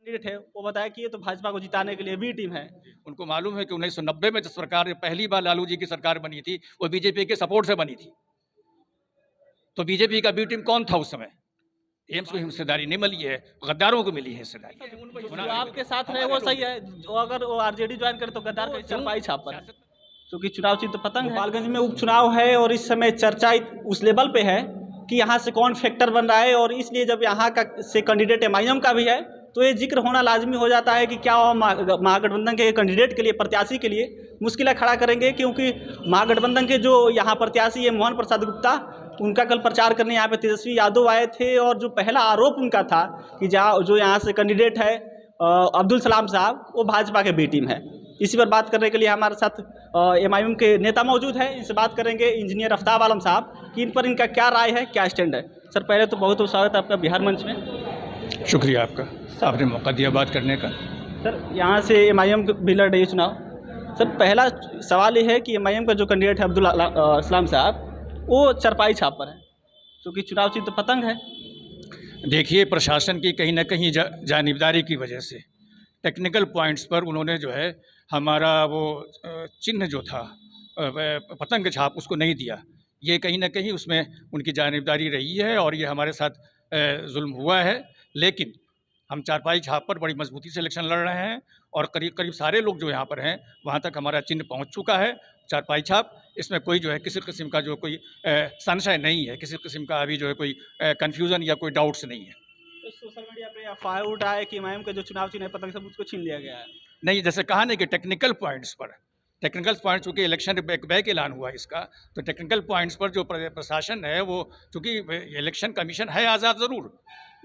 Candidate है वो बताया कि ये तो भाजपा को जिताने के लिए बी टीम है। उनको मालूम है कि 1990 में जो सरकार पहली बार लालू जी की सरकार बनी थी वो बीजेपी के सपोर्ट से बनी थी। तो बीजेपी का बी टीम कौन था उस समय? एम्स को हिस्सेदारी नहीं मिली है, गद्दारों को मिली है हिस्सेदारी। जो आपके साथ रहे वो सही है, जो अगर वो आरजेडी ज्वाइन करे तो गद्दार का चरपाई छाप पर है। क्योंकि चुनाव चिन्ह तो पतंग है। गोपालगंज में उपचुनाव है और इस समय चर्चा उस लेवल पे है कि यहाँ से कौन फैक्टर बन रहा है, और इसलिए जब यहाँ का से कैंडिडेट एमआईएम का भी है तो ये जिक्र होना लाजमी हो जाता है कि क्या वो महागठबंधन के कैंडिडेट के लिए, प्रत्याशी के लिए मुश्किलें खड़ा करेंगे। क्योंकि महागठबंधन के जो यहाँ प्रत्याशी है मोहन प्रसाद गुप्ता, उनका कल प्रचार करने यहाँ पे तेजस्वी यादव आए थे, और जो पहला आरोप उनका था कि जो यहाँ से कैंडिडेट है अब्दुल सलाम साहब, वो भाजपा के बी टीम है। इसी पर बात करने के लिए हमारे साथ एमआईएम के नेता मौजूद हैं। इनसे बात करेंगे इंजीनियर आफ्ताब आलम साहब कि इन पर इनका क्या राय है, क्या स्टैंड है। सर पहले तो बहुत बहुत स्वागत है आपका बिहार मंच में। शुक्रिया आपका, आपने मौका दिया बात करने का। सर यहाँ से एमआईएम भी लड़ रही है चुनाव। सर पहला सवाल ये है कि एमआईएम का जो कैंडिडेट है अब्दुल सलाम साहब, वो चरपाई छाप पर है, क्योंकि चुनाव चिन्ह तो पतंग है। देखिए, प्रशासन की कहीं ना कहीं जानिबदारी की वजह से टेक्निकल पॉइंट्स पर उन्होंने जो है हमारा वो चिन्ह जो था पतंग छाप उसको नहीं दिया। ये कहीं ना कहीं उसमें उनकी जानिबदारी रही है और ये हमारे साथ जुल्म हुआ है। लेकिन हम चारपाई छाप पर बड़ी मजबूती से इलेक्शन लड़ रहे हैं और करीब करीब सारे लोग जो यहाँ पर हैं वहाँ तक हमारा चिन्ह पहुँच चुका है, चारपाई छाप। इसमें कोई जो है किसी किस्म का जो कोई संशय नहीं है, किसी किस्म का अभी जो है कोई कन्फ्यूज़न या कोई डाउट्स नहीं है। तो सोशल मीडिया पे अफवाह उठा है कि एमआईएम का जो चुनाव चिन्ह है पतंग से उसको छीन लिया गया है। नहीं, जैसे कहा नहीं कि टेक्निकल पॉइंट्स पर, टेक्निकल पॉइंट्स चूँकि इलेक्शन बैक ऐलान हुआ इसका, तो टेक्निकल पॉइंट्स पर जो प्रशासन है वो, चूँकि इलेक्शन कमीशन है आज़ाद ज़रूर,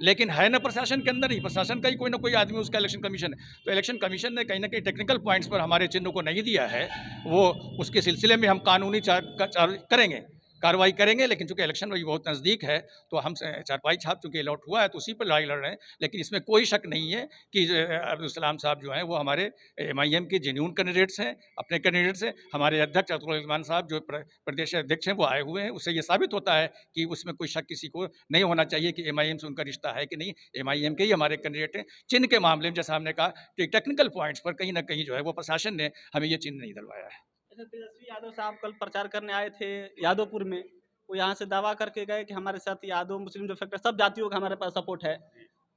लेकिन है ना प्रशासन के अंदर ही, प्रशासन का ही कोई ना कोई आदमी उसका इलेक्शन कमीशन है। तो इलेक्शन कमीशन ने कहीं ना कहीं टेक्निकल पॉइंट्स पर हमारे चिन्ह को नहीं दिया है। वो उसके सिलसिले में हम कानूनी करेंगे, कार्रवाई करेंगे। लेकिन चूंकि इलेक्शन अभी बहुत नज़दीक है तो हम चारपाई छाप चूँकि अलॉट हुआ है तो उसी पर लड़ाई लड़ रहे हैं। लेकिन इसमें कोई शक नहीं है कि अब्दुल सलाम साहब जो हैं वो हमारे एमआईएम के जेन्युइन कैंडिडेट्स हैं, अपने कैंडिडेट्स हैं। हमारे अध्यक्ष अब्दुल रहमान साहब जो प्रदेश अध्यक्ष हैं वो आए हुए हैं। उससे ये साबित होता है कि उसमें कोई शक किसी को नहीं होना चाहिए कि एमआईएम से उनका रिश्ता है कि नहीं। एमआईएम के ही हमारे कैंडिडेट हैं। चिन्ह के मामले में जैसा हमने कहा कि टेक्निकल पॉइंट्स पर कहीं ना कहीं जो है वो प्रशासन ने हमें ये चिन्ह नहीं दिलवाया है। तेजस्वी यादव साहब कल प्रचार करने आए थे यादवपुर में, वो यहाँ से दावा करके गए कि हमारे साथ यादव मुस्लिम जो फैक्टर सब जातियों का हमारे पास सपोर्ट है,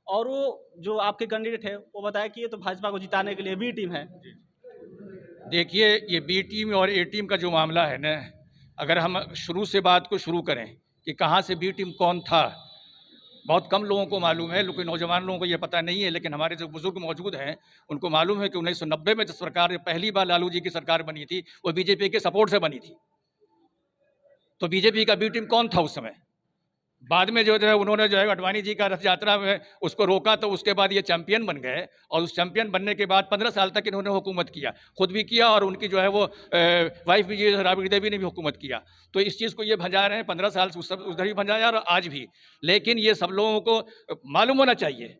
और वो जो आपके कैंडिडेट है वो बताया कि ये तो भाजपा को जिताने के लिए बी टीम है। देखिए, ये बी टीम और ए टीम का जो मामला है ना, अगर हम शुरू से बात को शुरू करें कि कहाँ से बी टीम कौन था, बहुत कम लोगों को मालूम है, लेकिन नौजवान लोगों को ये पता नहीं है। लेकिन हमारे जो बुजुर्ग मौजूद हैं उनको मालूम है कि 1990 में जो सरकार पहली बार लालू जी की सरकार बनी थी वो बीजेपी के सपोर्ट से बनी थी। तो बीजेपी का बी टीम कौन था उस समय? बाद में जो है उन्होंने जो है अडवाणी जी का रथ यात्रा में उसको रोका, तो उसके बाद ये चैंपियन बन गए। और उस चैंपियन बनने के बाद 15 साल तक इन्होंने हुकूमत किया, खुद भी किया और उनकी जो है वो वाइफ भी राबड़ी देवी ने भी हुकूमत किया। तो इस चीज़ को ये भंजा रहे हैं 15 साल से उधर ही भंजाया और आज भी। लेकिन ये सब लोगों को मालूम होना चाहिए,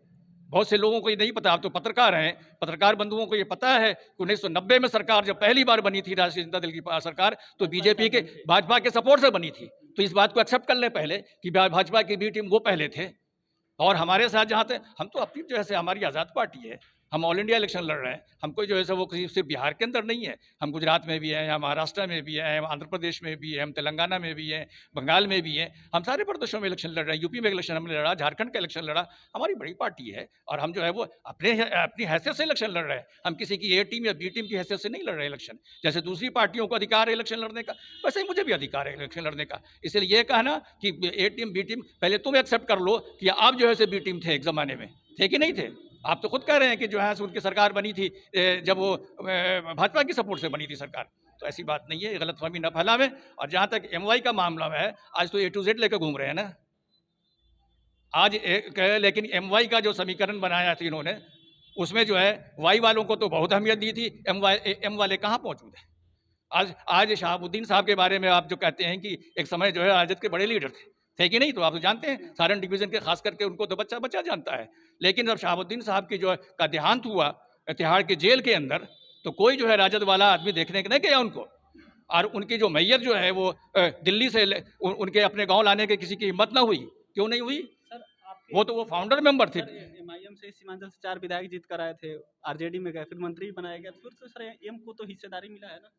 बहुत से लोगों को ये नहीं पता। आप तो पत्रकार हैं, पत्रकार बंधुओं को ये पता है कि 1990 में सरकार जब पहली बार बनी थी राष्ट्रीय जनता दल की सरकार, तो बीजेपी के भाजपा के सपोर्ट से बनी थी। तो इस बात को एक्सेप्ट कर लें पहले कि भाजपा की बी टीम वो पहले थे। और हमारे साथ जहाँ थे, हम तो अपनी जो है हमारी आज़ाद पार्टी है, हम ऑल इंडिया इलेक्शन लड़ रहे हैं। हमको जो है वो किसी सिर्फ बिहार के अंदर नहीं है, हम गुजरात में भी हैं, हम महाराष्ट्र में भी हैं, हम आंध्र प्रदेश में भी हैं, हम तेलंगाना में भी हैं, बंगाल में भी हैं। हम सारे प्रदेशों में इलेक्शन लड़ रहे हैं। यूपी में इलेक्शन हमने लड़ा, झारखंड का इलेक्शन लड़ा। हमारी बड़ी पार्टी है और हम जो है वो अपनी हैसियत से इलेक्शन लड़ रहे हैं। हम किसी की ए टीम या बी टीम की हैसियत से नहीं लड़ रहे इलेक्शन। जैसे दूसरी पार्टियों को अधिकार है इलेक्शन लड़ने का, वैसे ही मुझे भी अधिकार है इलेक्शन लड़ने का। इसलिए ये कहना कि ए टीम बी टीम, पहले तुम एक्सेप्ट कर लो कि आप जो है बी टीम थे, एक ज़माने में थे कि नहीं थे। आप तो खुद कह रहे हैं कि जो है उनकी सरकार बनी थी जब वो भाजपा की सपोर्ट से बनी थी सरकार। तो ऐसी बात नहीं है, ये गलतफहमी न फैलावें। और जहाँ तक एमवाई का मामला है, आज तो ए टू जेड लेकर घूम रहे हैं ना आज। लेकिन एमवाई का जो समीकरण बनाया था इन्होंने, उसमें जो है वाई वालों को तो बहुत अहमियत दी थी, एम वाले कहाँ मौजूद है आज शहाबुद्दीन साहब के बारे में आप जो कहते हैं कि एक समय जो है राजद के बड़े लीडर थे कि नहीं, तो आप तो जानते हैं सारण डिवीज़न के खास करके उनको तो बच्चा बच्चा जानता है। लेकिन जब शहाबुद्दीन साहब की जो है का देहांत हुआ तिहाड़ के जेल के अंदर, तो कोई जो है राजद वाला आदमी देखने के नहीं गया उनको। और उनकी जो मैयत जो है वो दिल्ली से उनके अपने गांव लाने के किसी की हिम्मत ना हुई। क्यों नहीं हुई? वो फाउंडर मेंबर थे। एमआईएम से सीमांचल से 4 विधायक जीत कर आए थे, आरजेडी में गए, फिर मंत्री बनाया गया, फिर तो सर एम को तो हिस्सेदारी मिला है ना।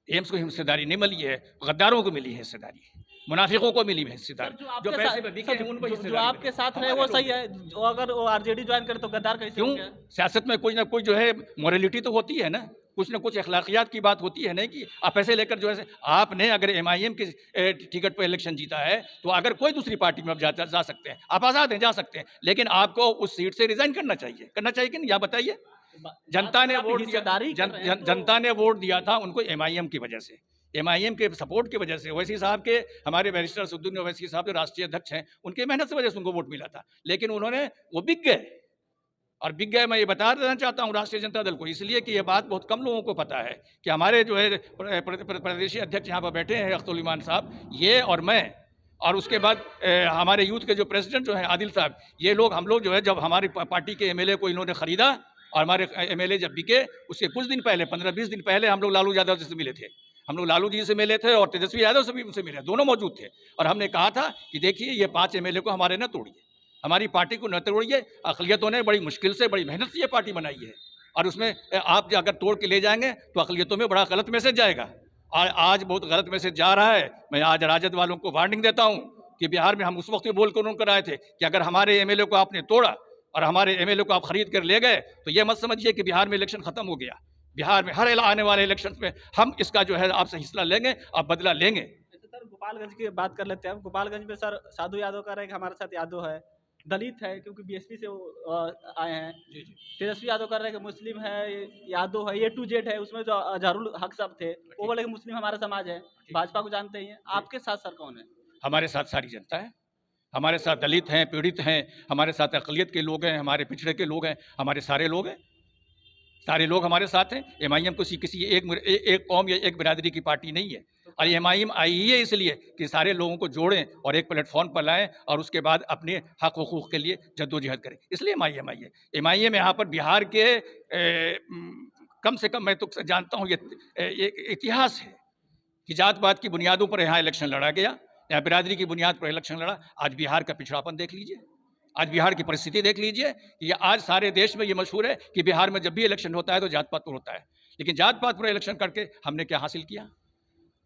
एम्स को हिस्सेदारी नहीं मिली है, गद्दारों को मिली है हिस्सेदारी, मुनाफिकों को मिली है हिस्सेदारी, जो पैसे में बिके हैं उनको जो आपके साथ रहे वो सही है, जो अगर वो आरजेडी ज्वाइन करे तो गद्दार कैसे हो क्यों? गया? सियासत में कोई ना कोई जो है मोरलिटी तो होती है ना कुछ अखलाकियात की बात होती है नहीं कि आप पैसे लेकर जो है आपने अगर एमआईएम के टिकट पर इलेक्शन जीता है तो अगर कोई दूसरी पार्टी में आप जा सकते हैं, आप आज़ाद हैं, जा सकते हैं, लेकिन आपको उस सीट से रिजाइन करना चाहिए कि नहीं, या बताइए। जनता ने वोट दिया, जनता ने वोट दिया था उनको एमआईएम की वजह से, एमआईएम के सपोर्ट की वजह से। ओवैसी साहब के, हमारे बैरिस्टर असदुद्दीन ओवैसी साहब जो राष्ट्रीय अध्यक्ष हैं, उनके मेहनत की वजह से उनको वोट मिला था, लेकिन उन्होंने वो बिक गए। और बिक गए, मैं ये बता देना चाहता हूँ राष्ट्रीय जनता दल को, इसलिए कि ये बात बहुत कम लोगों को पता है कि हमारे जो है प्रदेशीय अध्यक्ष यहाँ पर बैठे हैं अख्तरुल ईमान साहब, ये और मैं, और उसके बाद हमारे यूथ के जो प्रेसिडेंट जो हैं आदिल साहब, ये लोग, हम लोग जो है जब हमारी पार्टी के एमएलए को इन्होंने ख़रीदा और हमारे एमएलए जब बिके, उसके कुछ दिन पहले 15-20 दिन पहले हम लोग लालू यादव जी से मिले थे, हम लोग लालू जी से मिले थे और तेजस्वी यादव से भी उनसे मिले, दोनों मौजूद थे। और हमने कहा था कि देखिए ये 5 एमएलए को हमारे न तोड़िए, हमारी पार्टी को न तोड़िए, अक़लियतों ने बड़ी मुश्किल से बड़ी मेहनत से ये पार्टी बनाई है, और उसमें आप अगर तोड़ के ले जाएंगे तो अक़लियतों में बड़ा गलत मैसेज जाएगा, और आज बहुत गलत मैसेज जा रहा है। मैं आज राजद वालों को वार्निंग देता हूँ कि बिहार में हम उस वक्त बोल कर उनको आए थे कि अगर हमारे एमएलए को आपने तोड़ा और हमारे एमएलए को आप खरीद कर ले गए तो ये मत समझिए कि बिहार में इलेक्शन खत्म हो गया। बिहार में हर आने वाले इलेक्शन में हम इसका जो है आपसे हिस्सा लेंगे, आप बदला लेंगे। सर गोपालगंज की बात कर लेते हैं, गोपालगंज में सर साधु यादव कह रहे हैं कि हमारे साथ यादव है, दलित है क्योंकि बीएसपी से वो आए हैं, तेजस्वी यादव कर रहे हैं कि मुस्लिम है, यादव है, A to Z है, उसमें जो अजहरुल हक साहब थे वो बोले कि मुस्लिम हमारा समाज है। भाजपा को जानते ही हैं, आपके साथ सर कौन है? हमारे साथ सारी जनता है, हमारे साथ दलित हैं, पीड़ित हैं, हमारे साथ अक़लियत के लोग हैं, हमारे पिछड़े के लोग हैं, हमारे सारे लोग हैं, सारे लोग हमारे साथ हैं। एमआईएम किसी एक कौम या एक बिरादरी की पार्टी नहीं है, और एमआईएम आई ही है इसलिए कि सारे लोगों को जोड़ें और एक प्लेटफॉर्म पर लाएं और उसके बाद अपने हक हुकूक के लिए जद्दोजहद करें, इसलिए एमआईएम आई है। एमआईएम यहाँ पर बिहार के कम से कम मैं तो जानता हूँ ये इतिहास है कि जात पात की बुनियादों पर यहाँ इलेक्शन लड़ा गया, या बिरादरी की बुनियाद पर इलेक्शन लड़ा। आज बिहार का पिछड़ापन देख लीजिए, आज बिहार की परिस्थिति देख लीजिए कि आज सारे देश में ये मशहूर है कि बिहार में जब भी इलेक्शन होता है तो जात पात पर होता है, लेकिन जात पात पर इलेक्शन करके हमने क्या हासिल किया?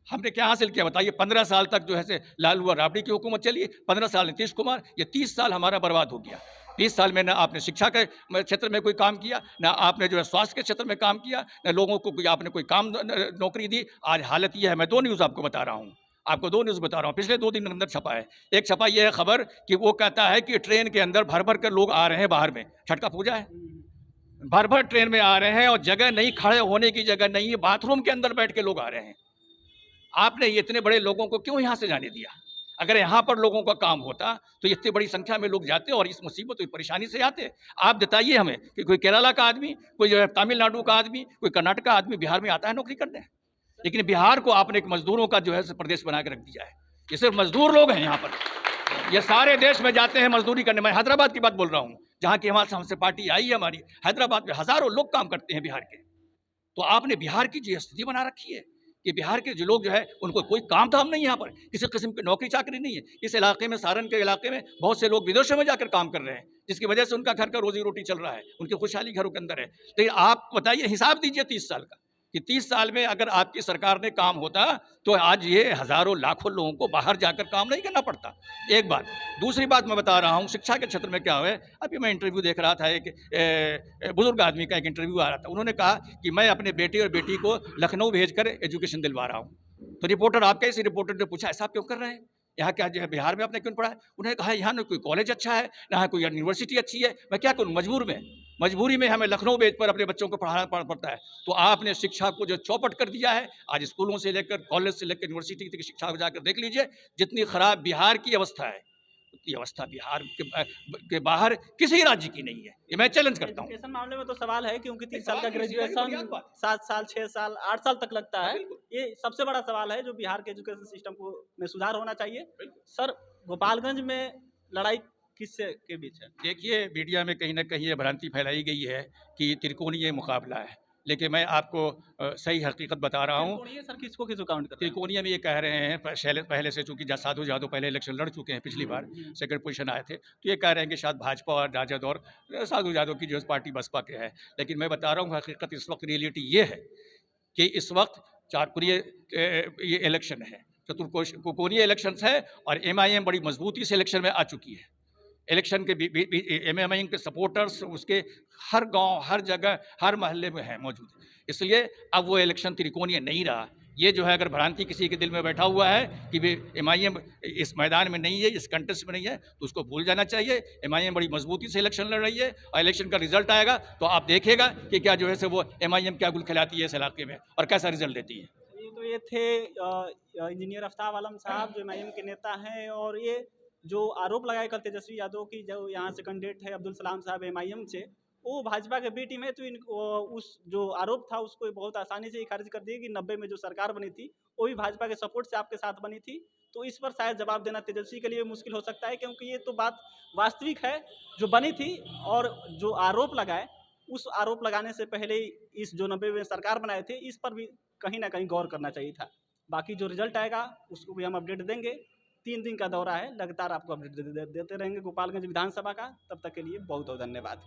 हमने क्या हासिल किया बताइए? 15 साल तक जो है से लालू और राबड़ी की हुकूमत चली, 15 साल नीतीश कुमार, ये 30 साल हमारा बर्बाद हो गया। 30 साल में ना आपने शिक्षा के क्षेत्र में कोई काम किया, ना आपने जो है स्वास्थ्य के क्षेत्र में काम किया, ना लोगों को आपने कोई काम नौकरी दी। आज हालत ये है, मैं 2 न्यूज़ आपको बता रहा हूँ, आपको 2 न्यूज़ बता रहा हूँ, पिछले 2 दिन के अंदर छपा है। एक छपा यह है खबर कि वो कहता है कि ट्रेन के अंदर भर भर कर लोग आ रहे हैं, बाहर में छठ का पूजा है, भर भर ट्रेन में आ रहे हैं और जगह नहीं, खड़े होने की जगह नहीं है, बाथरूम के अंदर बैठ के लोग आ रहे हैं। आपने इतने बड़े लोगों को क्यों यहाँ से जाने दिया? अगर यहाँ पर लोगों का काम होता तो इतनी बड़ी संख्या में लोग जाते और इस मुसीबत और परेशानी से आते। आप बताइए हमें कि कोई केरला का आदमी, कोई जो है तमिलनाडु का आदमी, कोई कर्नाटक का आदमी बिहार में आता है नौकरी करने? लेकिन बिहार को आपने एक मजदूरों का जो है प्रदेश बना के रख दिया है। ये सिर्फ मजदूर लोग हैं यहाँ पर, ये सारे देश में जाते हैं मजदूरी करने। मैं हैदराबाद की बात बोल रहा हूँ, जहाँ की हमारे हमसे पार्टी आई है हमारी, हैदराबाद में हज़ारों लोग काम करते हैं बिहार के। तो आपने बिहार की जो स्थिति बना रखी है कि बिहार के जो लोग जो है उनको कोई काम धाम नहीं, यहाँ पर किसी किस्म की नौकरी चाकरी नहीं है। इस इलाके में, सारण के इलाके में बहुत से लोग विदेशों में जाकर काम कर रहे हैं, जिसकी वजह से उनका घर का रोजी रोटी चल रहा है, उनकी खुशहाली घरों के अंदर है। तो आप बताइए, हिसाब दीजिए 30 साल का कि 30 साल में अगर आपकी सरकार ने काम होता तो आज ये हज़ारों लाखों लोगों को बाहर जाकर काम नहीं करना पड़ता। एक बात। दूसरी बात मैं बता रहा हूँ, शिक्षा के क्षेत्र में क्या हुआ है। अभी मैं इंटरव्यू देख रहा था, एक बुजुर्ग आदमी का एक इंटरव्यू आ रहा था। उन्होंने कहा कि मैं अपने बेटे और बेटी को लखनऊ भेजकर एजुकेशन दिलवा रहा हूँ। तो रिपोर्टर, आपके इस रिपोर्टर ने पूछा, ऐसा आप क्यों कर रहे हैं? यहाँ क्या जो है बिहार में आपने क्यों पढ़ा है? उन्होंने कहा यहाँ ना कोई कॉलेज अच्छा है, ना कोई यूनिवर्सिटी अच्छी है, मैं क्या करूँ? मजबूरी में हमें लखनऊ भेज पर अपने बच्चों को पढ़ाना पड़ता है। तो आपने शिक्षा को जो चौपट कर दिया है, आज स्कूलों से लेकर कॉलेज से लेकर यूनिवर्सिटी तक शिक्षा को जाकर देख लीजिए, जितनी खराब बिहार की अवस्था है उतनी अवस्था बिहार के बाहर किसी राज्य की नहीं है। ये मैं चैलेंज करता हूँ। एजुकेशन मामले में तो सवाल है, क्योंकि 30 साल का ग्रेजुएशन 7 साल, 6 साल, 8 साल तक लगता है। ये सबसे बड़ा सवाल है जो बिहार के एजुकेशन सिस्टम को में सुधार होना चाहिए। सर, गोपालगंज में लड़ाई किससे के बीच है? देखिए, मीडिया में कहीं ना कहीं ये भ्रांति फैलाई गई है कि त्रिकोणीय मुकाबला है, लेकिन मैं आपको सही हकीकत बता रहा हूँ। त्रिकोणीय सर किसको किसको काउंट करते हैं? त्रिकोणीय में ये कह रहे हैं पहले से, चूंकि साधु यादव पहले इलेक्शन लड़ चुके हैं, पिछली बार सेकंड पोजीशन आए थे, तो ये कह रहे हैं कि शायद भाजपा और राजद और साधु यादव की जो पार्टी बसपा के है। लेकिन मैं बता रहा हूँ हकीकत इस वक्त रियलिटी ये है कि इस वक्त चारकोणीय ये इलेक्शन है, चतुर्कोणीय इलेक्शन है, और MIM बड़ी मजबूती से इलेक्शन में आ चुकी है। इलेक्शन के MIM के सपोर्टर्स उसके हर गांव, हर जगह, हर मोहल्ले में है मौजूद। इसलिए अब वो इलेक्शन त्रिकोणीय नहीं रहा। ये जो है, अगर भ्रांति किसी के दिल में बैठा हुआ है कि MIM इस मैदान में नहीं है, इस कंटेस्ट में नहीं है, तो उसको भूल जाना चाहिए। MIM बड़ी मजबूती से इलेक्शन लड़ रही है, और इलेक्शन का रिजल्ट आएगा तो आप देखिएगा कि क्या जो है वो MIM क्या गुल खिलाती है इस इलाके में और कैसा रिजल्ट देती है। ये थे इंजीनियर आफ्ताब आलम साहब, जो MIM के नेता हैं, और ये जो आरोप लगाए कल तेजस्वी यादव की, जो यहाँ से कैंडिडेट है अब्दुल सलाम साहब MIM से, वो भाजपा के बी टीम है, तो उस जो आरोप था उसको बहुत आसानी से खारिज कर दिया कि 90 में जो सरकार बनी थी वो भी भाजपा के सपोर्ट से आपके साथ बनी थी। तो इस पर शायद जवाब देना तेजस्वी के लिए मुश्किल हो सकता है, क्योंकि ये तो बात वास्तविक है जो बनी थी, और जो आरोप लगाए उस आरोप लगाने से पहले इस जो 90 में सरकार बनाए थे, इस पर भी कहीं ना कहीं गौर करना चाहिए था। बाकी जो रिजल्ट आएगा उसको भी हम अपडेट देंगे। 3 दिन का दौरा है, लगातार आपको अपडेट देते रहेंगे गोपालगंज विधानसभा का। तब तक के लिए बहुत बहुत धन्यवाद।